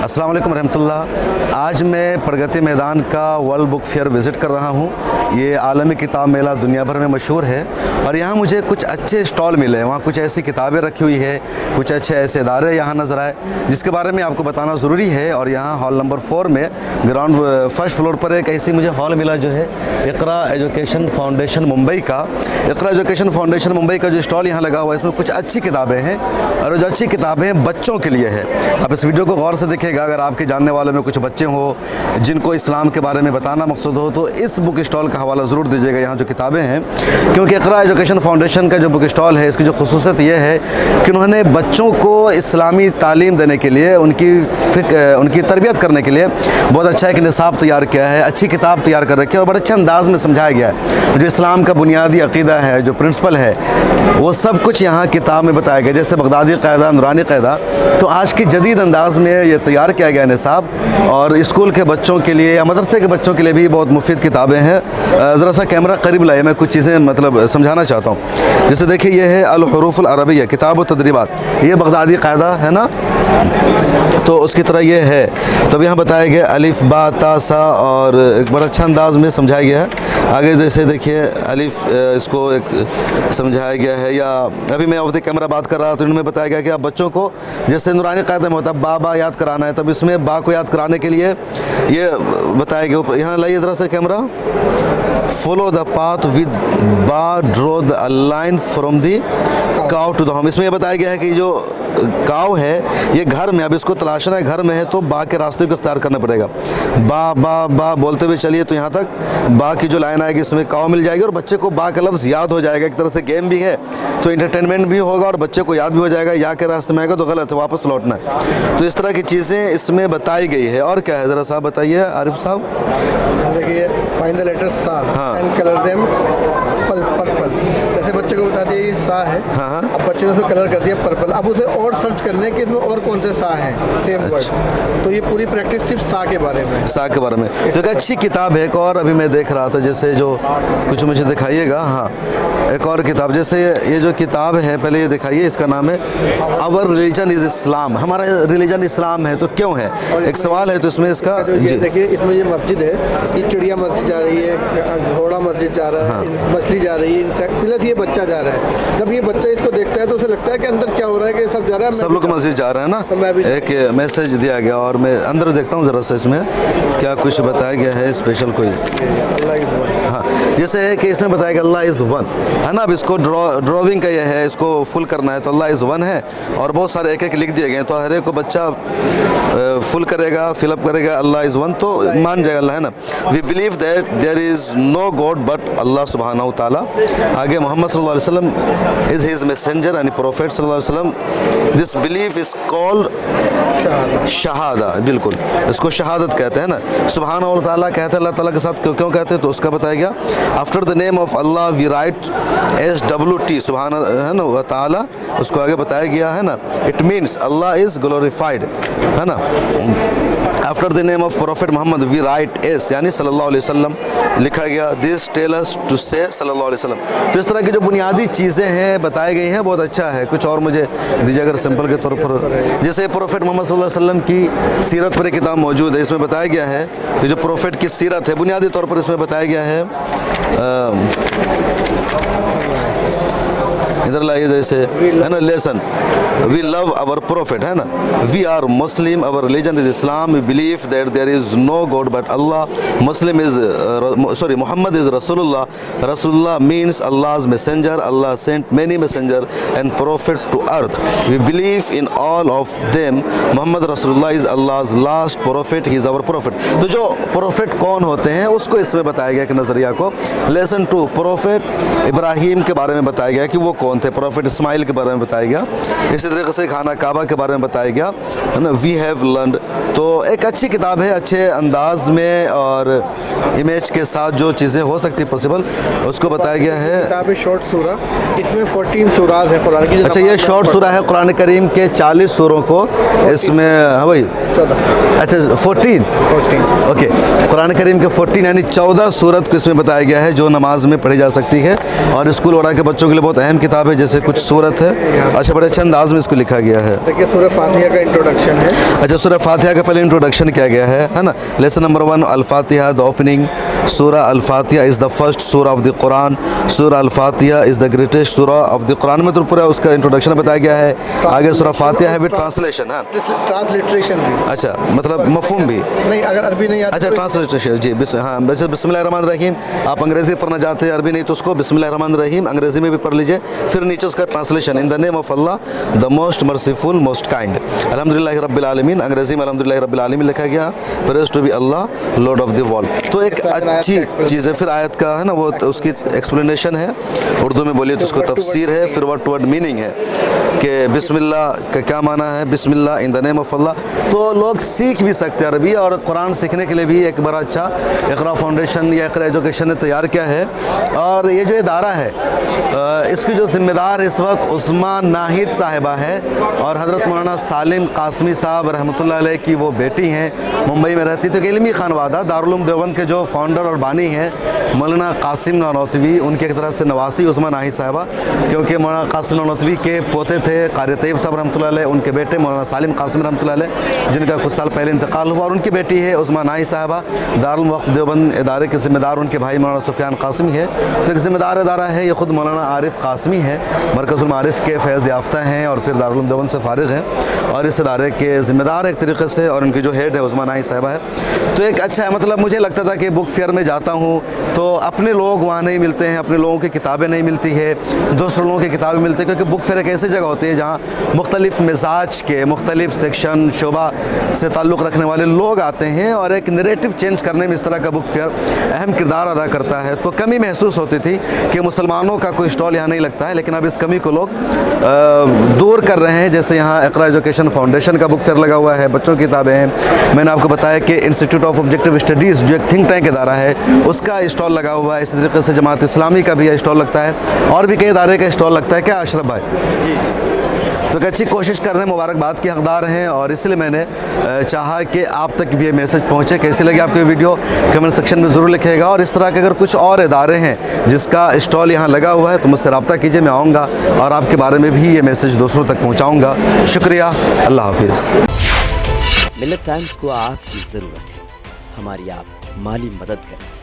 अस्सलाम वालेकुम रहमतुल्लाह। आज मैं प्रगति मैदान का वर्ल्ड बुक फेयर विज़िट कर रहा हूँ। ये आलमी किताब मेला दुनिया भर में मशहूर है और यहाँ मुझे कुछ अच्छे स्टॉल मिले। वहाँ कुछ ऐसी किताबें रखी हुई है, कुछ अच्छे ऐसे इदारे यहाँ नज़र आए जिसके बारे में आपको बताना ज़रूरी है। और यहाँ हॉल नंबर 4 में ग्राउंड फर्स्ट फ्लोर पर एक ऐसी मुझे हॉल मिला जो है इक़रा एजुकेशन फाउंडेशन मुंबई का। इक़रा एजुकेशन फाउंडेशन मुंबई का जो स्टॉल यहाँ लगा हुआ है इसमें कुछ अच्छी किताबें हैं और जो अच्छी किताबें बच्चों के लिए है। आप इस वीडियो को गौर से देखिएगा। अगर आपके जानने वालों में कुछ बच्चे हो जिनको इस्लाम के बारे में बताना मकसद हो तो इस बुक स्टॉल का हवाला ज़रूर दीजिएगा यहाँ जो किताबें हैं, क्योंकि इक़रा एजुकेशन फाउंडेशन का जो बुक स्टॉल है इसकी जो खुसूसियत ये है कि उन्होंने बच्चों को इस्लामी तालीम देने के लिए उनकी तरबियत करने के लिए बहुत अच्छा एक निसाब तैयार किया है, अच्छी किताब तैयार कर रखी है और बड़े अच्छे अंदाज़ में समझाया गया है। जो इस्लाम का बुनियादी अक़ीदा है, जो प्रिंसिपल है, वो सब कुछ यहाँ किताब में बताया गया। जैसे बगदादी क़ायदा, नूरानी क़ायदा, तो आज की जदीद अंदाज़ में ये तैयार किया गया निसाब और स्कूल के बच्चों के लिए या मदरसे के बच्चों के लिए भी बहुत मुफीद किताबें हैं। ज़रा सा कैमरा करीब लाइए, मैं कुछ चीज़ें मतलब समझाना चाहता हूँ। जैसे देखिए ये है अल हुरूफ़ुल अरबिय्या किताब व तदरीबात, ये बगदादी क़ायदा है ना, तो उसकी तरह ये है। तो यहाँ बताया गया अलिफ बा ता सा और एक बड़ा अच्छा अंदाज में समझाया गया है। आगे जैसे देखिए अलिफ इसको एक समझाया गया है, या अभी मैं ऑफ द कैमरा बात कर रहा था तो इनमें बताया गया कि आप बच्चों को जैसे नूरानी क़ायदा में होता है बा याद कराना है, तब इसमें बा को याद कराने के लिए ये बताया गया। यहाँ लाइए ज़रा सा camera, follow the path with Ba, draw the line from the cow to the home. इसमें यह बताया गया है कि जो काव है ये घर में, अब इसको तलाशना है घर में है तो बा के रास्ते को इख्तियार करना पड़ेगा। बा बा बा बोलते हुए चलिए तो यहाँ तक बा की जो लाइन आएगी इसमें काव मिल जाएगी और बच्चे को बा का लफ्ज़ याद हो जाएगा। एक तरह से गेम भी है तो इंटरटेनमेंट भी होगा और बच्चे को याद भी हो जाएगा। या के रास्ते में आएगा तो गलत है, वापस लौटना है। तो इस तरह की चीज़ें इसमें बताई गई है। और क्या है ज़रा साहब बताइए आरिफ साहब। देखिए फाइंड द लेटर सा एंड कलर देम पर्पल। जैसे बच्चे को बता दिया ये सा है, अब बच्चे ने उसे कलर कर दिया पर्पल। अब उसे और सर्च करने कि इसमें और कौन से सा हैं सेम वर्ड। तो ये पूरी प्रैक्टिस सिर्फ सा के बारे में, सा के बारे में। तो एक अच्छी किताब है। एक और अभी मैं देख रहा था जैसे जो कुछ मुझे दिखाइएगा। हाँ, एक और किताब जैसे ये जो किताब है पहले ये दिखाइए, इसका नाम है आवर रिलीजन इज़ इस्लाम। हमारा रिलीजन इस्लाम है तो क्यों है, एक सवाल है। तो इसमें इसका देखिए इसमें ये मस्जिद है, ये चिड़िया मस्जिद जा रही है, घोड़ा मस्जिद जा रहा है, मछली जा रही है, इंसेक्ट, प्लस ये बच्चा जा रहा है। जब ये बच्चा इसको देखता है तो उसे लगता है कि अंदर क्या हो रहा है कि सब जा रहा है, सब लोग मस्जिद जा रहे हैं ना। तो मैं भी एक मैसेज दिया गया और मैं अंदर देखता हूँ ज़रा सा इसमें क्या कुछ बताया गया है स्पेशल कोई। हाँ, जैसे है कि इसमें बताया गया अल्लाह इज़ वन है ना। अब इसको ड्राइंग का ये है, इसको फुल करना है तो अल्लाह इज़ वन है और बहुत सारे एक एक लिख दिए गए। तो हर एक को बच्चा फुल करेगा, फिलअप करेगा अल्लाह इज़ वन तो मान जाएगा अल्लाह है ना। We believe that there is no god but Allah सुब्हानहू ताला। आगे मोहम्मद सल्लल्लाहु अलैहि वसल्लम इज़ हिज मैसेंजर यानी प्रोफेट सल्लल्लाहु अलैहि वसल्लम। This belief is called shahada, बिल्कुल इसको शहादत कहते हैं ना। सुब्हानहू ताला कहते हैं, अल्लाह ताला के साथ क्यों कहते हैं तो उसका बताया गया। After the name of Allah we write SWT सुब्हान है ना व ताला, उसको आगे बताया गया है ना। It means Allah is glorified है ना। After the name of prophet Muhammad we write S यानी सल्लल्लाहु अलैहि वसल्लम लिखा गया। दिस टेल अस टू से सल्लल्लाहु अलैहि वसल्लम। तो इस तरह की जो बुनियादी चीज़ें हैं बताई गई हैं, बहुत अच्छा है। कुछ और मुझे दीजिए अगर सिंपल के तौर पर, जैसे प्रोफेट मोहम्मद सल्लल्लाहु अलैहि वसल्लम की सीरत पर एक किताब मौजूद है। इसमें बताया गया है कि जो प्रोफेट की सीरत है बुनियादी तौर पर इसमें बताया गया है। इधर लाइए जैसे है ना lesson, we love our prophet है ना, we are Muslim, our religion is Islam, we believe that there is no god but Allah, Muslim is Muhammad is रसूलुल्लाह, रसूलुल्लाह means Allah's messenger, Allah sent many messenger and prophet to earth, we believe in all of them, Muhammad रसूलुल्लाह is Allah's last prophet, he is our prophet। तो जो prophet कौन होते हैं उसको इसमें बताया गया कि नज़रिया को। लेसन 2 प्रोफेट इब्राहीम के बारे में बताया गया कि वो कौन थे, प्रोफेट इस्माइल के बारे में बताया गया। इसी तरीके से खाना काबा के बारे में बताया गया है ना। वी हैव लर्नड, तो एक अच्छी किताब है, अच्छे अंदाज में और इमेज के साथ जो चीज़ें हो सकती है पॉसिबल उसको बताया गया है। किताब शॉर्ट सूरा, इसमें 14 सूरात है कुरान की। अच्छा, ये शॉर्ट सूरा है कुरान करीम के 40 सूरों को इसमें, हाँ भाई 14, अच्छा 14 ओके, कुरान करीम के 14 यानी 14 सूरत को इसमें बताया गया है जो नमाज में पढ़ी जा सकती है और स्कूल वगैरह के बच्चों के लिए बहुत अहम किताब किताब है, जैसे कुछ सूरत है। अच्छा, बड़े अच्छे अंदाज में इसको लिखा गया है। देखिए सूरह फातिहा का इंट्रोडक्शन है। अच्छा, सूरह फातिहा का पहले इंट्रोडक्शन किया गया है ना। Lesson number 1 Al Fatiha, the opening. Surah Al Fatiha is the first surah of the Quran. Surah Al Fatiha is the greatest surah of the Quran में तो पूरा उसका इंट्रोडक्शन बताया गया है। आगे सूरह फातिहा है विद ट्रांसलेशन। हाँ, ट्रांसलिट्रेशन भी। अच्छा, मतलब मफ़हूम भी। नहीं, अगर अरबी नहीं आती अच्छा, ट्रांसलेशन जी। हाँ, वैसे बिस्मिल्लाहिर्रहमानिर्रहीम आप अंग्रेज़ी पढ़ना चाहते हैं, अरबी नहीं तो उसको बिस्मिल्लाहिर्रहमानिर्रहीम अंग्रेज़ी में भी पढ़ लीजिए। फिर नीचे उसका translation, in the name of Allah the most merciful most kind, अल्हम्दुलिल्लाहि रब्बिल आलमीन। अंग्रेज़ी में अल्हम्दुलिल्लाहि रब्बिल आलमीन लिखा गया, praise to be Allah lord of the world. तो एक अच्छी चीज़ है। फिर आयत का है ना वो उसकी एक्सप्लेनेशन है, उर्दू में बोलिए तो उसको तफसीर है। फिर वर्ड टू वर्ड मीनिंग है कि बिस्मिल्लाह का क्या माना है, बिस्मिल्लाह इन द नेम ऑफ अल्लाह। तो लोग सीख भी सकते हैं अरबी, और कुरान सीखने के लिए भी एक बड़ा अच्छा इक़रा फाउंडेशन या इक़रा एजुकेशन ने तैयार किया है। और ये जो इदारा है इसकी जो ज़िम्मेदार इस वक्त उस्मा नाहिद साहिबा है, और हज़रत मौलाना सालिम कासमी साहब रहमतुल्लाह अलैह की वो बेटी हैं, मुंबई में रहती। तो इल्मी खानवादा दारुल उलूम देवबंद के जो फाउंडर और बानी हैं मौलाना कासिम नानोतवी, उनके एक तरह से नवासी उस्मा नाहिद साहिबा, क्योंकि मौलाना कासिम नानोतवी के पोते थे कारी तैयब साहब रहमतुल्लाह अलैह, उनके बेटे मौलाना सालिम कासिम रहमतुल्लाह अलैह, जिनका कुछ साल पहले इंतकाल हुआ, और उनकी बेटी है उस्मा नाहिद साहिबा। दारुल वक़्फ़ देवबंद इदारे के ज़िम्मेदार उनके भाई मौलाना सुफियान कासिमी है। तो एक ज़िम्मेदार इदारा है, ये ख़ुद मौलाना आरिफ कासिमी है, मरकज़ुल मारिफ के फ़ैज़ याफ्ता हैं और फिर दारुल उलूम देवबंद से फ़ारिग़ हैं, और इस इदारे के ज़िम्मेदार एक तरीक़े से, और उनकी जो हेड है उस्मा नाहिद साहिबा है। तो एक अच्छा है, मतलब मुझे लगता था कि बुक फेयर में जाता हूँ तो अपने लोग वहाँ नहीं मिलते हैं, अपने लोगों की किताबें नहीं मिलती है, दूसरे लोगों की किताबें मिलती है, क्योंकि बुक फेयर एक ऐसी जगह होती है जहाँ मुख्तलिफ़ मिजाज के, मुख्तलिफ़ सेक्शन शोबा से ताल्लुक़ रखने वाले लोग आते हैं, और एक नरेटिव चेंज करने में इस तरह का बुक फेयर अहम किरदार अदा करता है। तो कमी महसूस होती थी कि मुसलमानों का कोई स्टॉल यहाँ नहीं लगता है, लेकिन अब इस कमी को लोग दूर कर रहे हैं। जैसे यहाँ इक़रा एजुकेशन फाउंडेशन का बुक फेयर लगा हुआ है, बच्चों की किताबें हैं। मैंने आपको बताया कि इंस्टीट्यूट ऑफ ऑब्जेक्टिव स्टडीज़ जो एक थिंक टैंक इदारा है उसका स्टॉल लगा हुआ है। इसी तरीके से जमात इस्लामी का भी स्टॉल लगता है, और भी कई इदारे का स्टॉल लगता है। क्या अशरफ भाई जी? तो अच्छी कोशिश कर रहे हैं, मुबारकबाद के हकदार हैं, और इसलिए मैंने चाहा कि आप तक भी ये मैसेज पहुँचे। कैसी लगी आपको वीडियो कमेंट सेक्शन में ज़रूर लिखिएगा, और इस तरह के अगर कुछ और इदारे हैं जिसका स्टॉल यहाँ लगा हुआ है तो मुझसे रब्ता कीजिए, मैं आऊँगा और आपके बारे में भी ये मैसेज दूसरों तक पहुँचाऊँगा। शुक्रिया, अल्लाह हाफिज़। मिल्लत टाइम्स को आपकी ज़रूरत है, हमारी आप माली मदद करें।